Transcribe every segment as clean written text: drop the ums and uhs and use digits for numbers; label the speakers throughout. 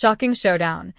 Speaker 1: Shocking showdown.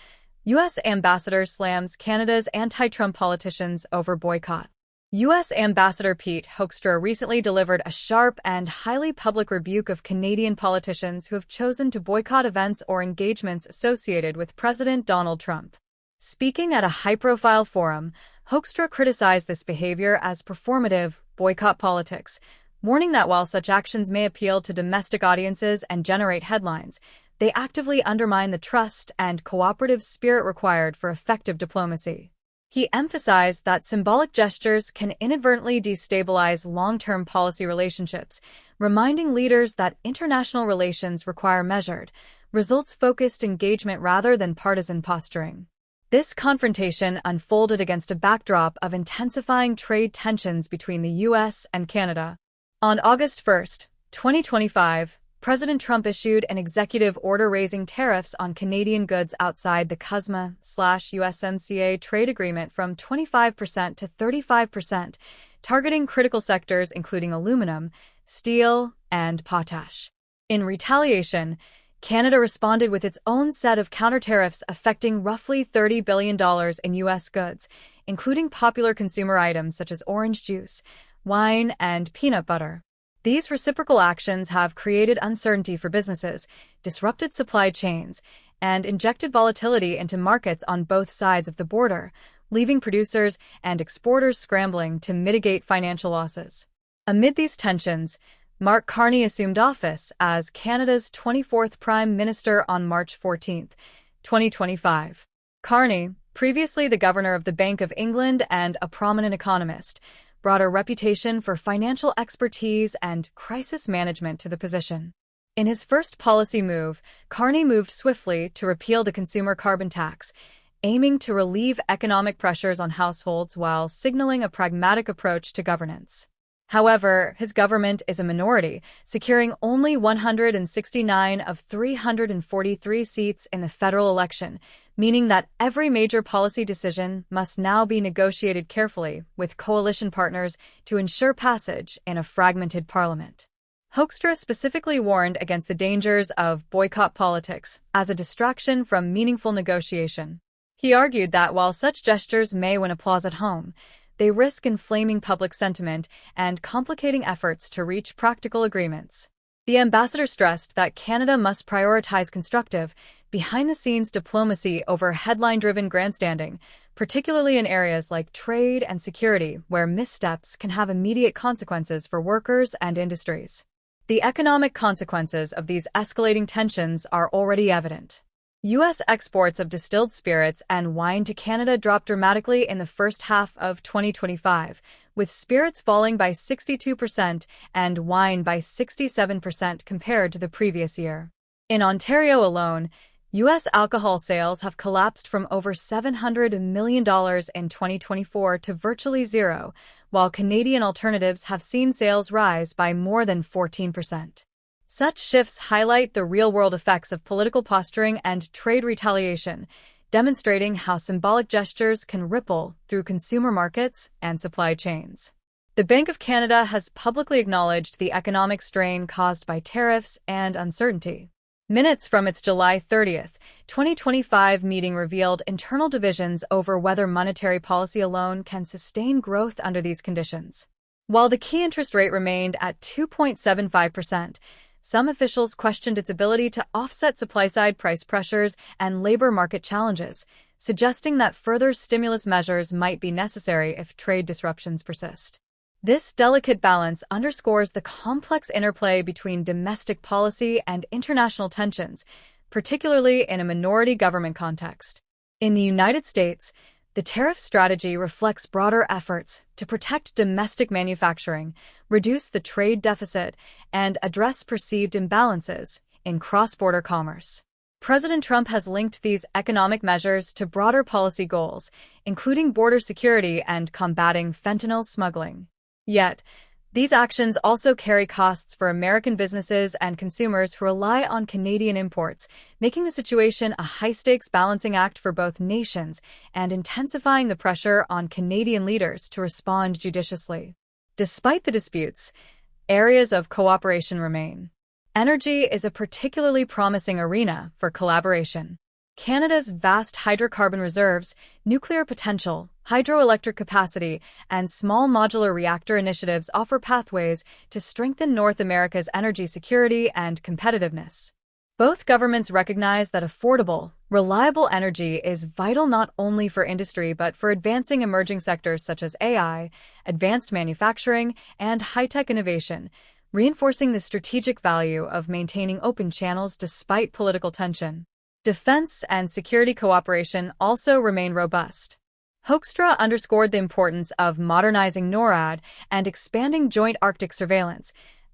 Speaker 1: U.S. ambassador slams Canada's anti-Trump politicians over boycott. U.S. Ambassador Pete Hoekstra recently delivered a sharp and highly public rebuke of Canadian politicians who have chosen to boycott events or engagements associated with President Donald Trump. Speaking at a high-profile forum, Hoekstra criticized this behavior as performative boycott politics, warning that while such actions may appeal to domestic audiences and generate headlines, they actively undermine the trust and cooperative spirit required for effective diplomacy. He emphasized that symbolic gestures can inadvertently destabilize long-term policy relationships, reminding leaders that international relations require measured, results-focused engagement rather than partisan posturing. This confrontation unfolded against a backdrop of intensifying trade tensions between the U.S. and Canada. On August 1, 2025, President Trump issued an executive order raising tariffs on Canadian goods outside the CUSMA/USMCA trade agreement from 25% to 35%, targeting critical sectors including aluminum, steel, and potash. In retaliation, Canada responded with its own set of counter-tariffs affecting roughly $30 billion in U.S. goods, including popular consumer items such as orange juice, wine, and peanut butter. These reciprocal actions have created uncertainty for businesses, disrupted supply chains, and injected volatility into markets on both sides of the border, leaving producers and exporters scrambling to mitigate financial losses. Amid these tensions, Mark Carney assumed office as Canada's 24th Prime Minister on March 14, 2025. Carney, previously the governor of the Bank of England and a prominent economist, brought a reputation for financial expertise and crisis management to the position. In his first policy move, Carney moved swiftly to repeal the consumer carbon tax, aiming to relieve economic pressures on households while signaling a pragmatic approach to governance. However, his government is a minority, securing only 169 of 343 seats in the federal election, meaning that every major policy decision must now be negotiated carefully with coalition partners to ensure passage in a fragmented parliament. Hoekstra specifically warned against the dangers of boycott politics as a distraction from meaningful negotiation. He argued that while such gestures may win applause at home, they risk inflaming public sentiment and complicating efforts to reach practical agreements. The ambassador stressed that Canada must prioritize constructive, behind-the-scenes diplomacy over headline-driven grandstanding, particularly in areas like trade and security, where missteps can have immediate consequences for workers and industries. The economic consequences of these escalating tensions are already evident. U.S. exports of distilled spirits and wine to Canada dropped dramatically in the first half of 2025, with spirits falling by 62% and wine by 67% compared to the previous year. In Ontario alone, U.S. alcohol sales have collapsed from over $700 million in 2024 to virtually zero, while Canadian alternatives have seen sales rise by more than 14%. Such shifts highlight the real-world effects of political posturing and trade retaliation, demonstrating how symbolic gestures can ripple through consumer markets and supply chains. The Bank of Canada has publicly acknowledged the economic strain caused by tariffs and uncertainty. Minutes from its July 30, 2025 meeting revealed internal divisions over whether monetary policy alone can sustain growth under these conditions. While the key interest rate remained at 2.75%, some officials questioned its ability to offset supply-side price pressures and labor market challenges, suggesting that further stimulus measures might be necessary if trade disruptions persist. This delicate balance underscores the complex interplay between domestic policy and international tensions, particularly in a minority government context. In the United States, the tariff strategy reflects broader efforts to protect domestic manufacturing, reduce the trade deficit, and address perceived imbalances in cross-border commerce. President Trump has linked these economic measures to broader policy goals, including border security and combating fentanyl smuggling. Yet, these actions also carry costs for American businesses and consumers who rely on Canadian imports, making the situation a high-stakes balancing act for both nations and intensifying the pressure on Canadian leaders to respond judiciously. Despite the disputes, areas of cooperation remain. Energy is a particularly promising arena for collaboration. Canada's vast hydrocarbon reserves, nuclear potential, hydroelectric capacity, and small modular reactor initiatives offer pathways to strengthen North America's energy security and competitiveness. Both governments recognize that affordable, reliable energy is vital not only for industry but for advancing emerging sectors such as AI, advanced manufacturing, and high-tech innovation, reinforcing the strategic value of maintaining open channels despite political tension. Defense and security cooperation also remain robust. Hoekstra underscored the importance of modernizing NORAD and expanding joint Arctic surveillance,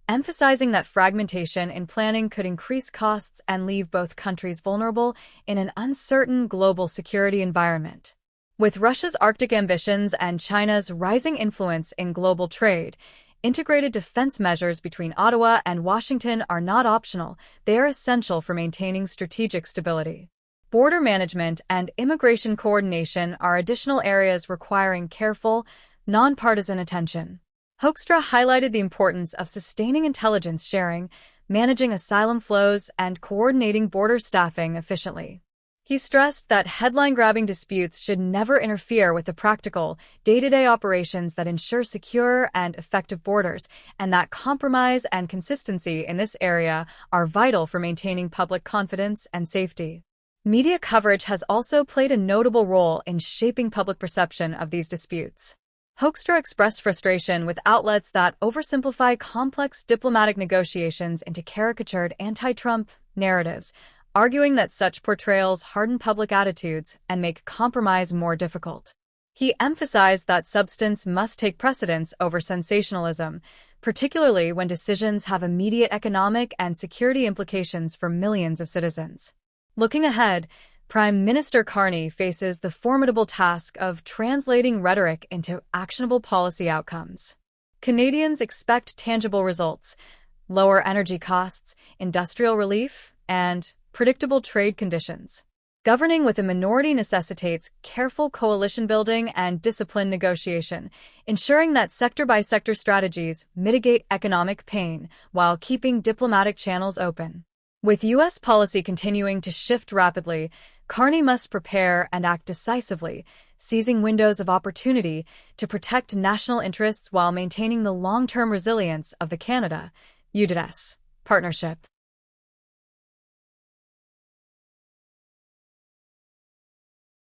Speaker 1: emphasizing that fragmentation in planning could increase costs and leave both countries vulnerable in an uncertain global security environment. With Russia's Arctic ambitions and China's rising influence in global trade, integrated defense measures between Ottawa and Washington are not optional, they are essential for maintaining strategic stability. Border management and immigration coordination are additional areas requiring careful, nonpartisan attention. Hoekstra highlighted the importance of sustaining intelligence sharing, managing asylum flows, and coordinating border staffing efficiently. He stressed that headline-grabbing disputes should never interfere with the practical, day-to-day operations that ensure secure and effective borders, and that compromise and consistency in this area are vital for maintaining public confidence and safety. Media coverage has also played a notable role in shaping public perception of these disputes. Hoekstra expressed frustration with outlets that oversimplify complex diplomatic negotiations into caricatured anti-Trump narratives, arguing that such portrayals harden public attitudes and make compromise more difficult. He emphasized that substance must take precedence over sensationalism, particularly when decisions have immediate economic and security implications for millions of citizens. Looking ahead, Prime Minister Carney faces the formidable task of translating rhetoric into actionable policy outcomes. Canadians expect tangible results: lower energy costs, industrial relief, and predictable trade conditions. Governing with a minority necessitates careful coalition building and disciplined negotiation, ensuring that sector-by-sector strategies mitigate economic pain while keeping diplomatic channels open. With U.S. policy continuing to shift rapidly, Carney must prepare and act decisively, seizing windows of opportunity to protect national interests while maintaining the long-term resilience of the Canada-U.S. partnership.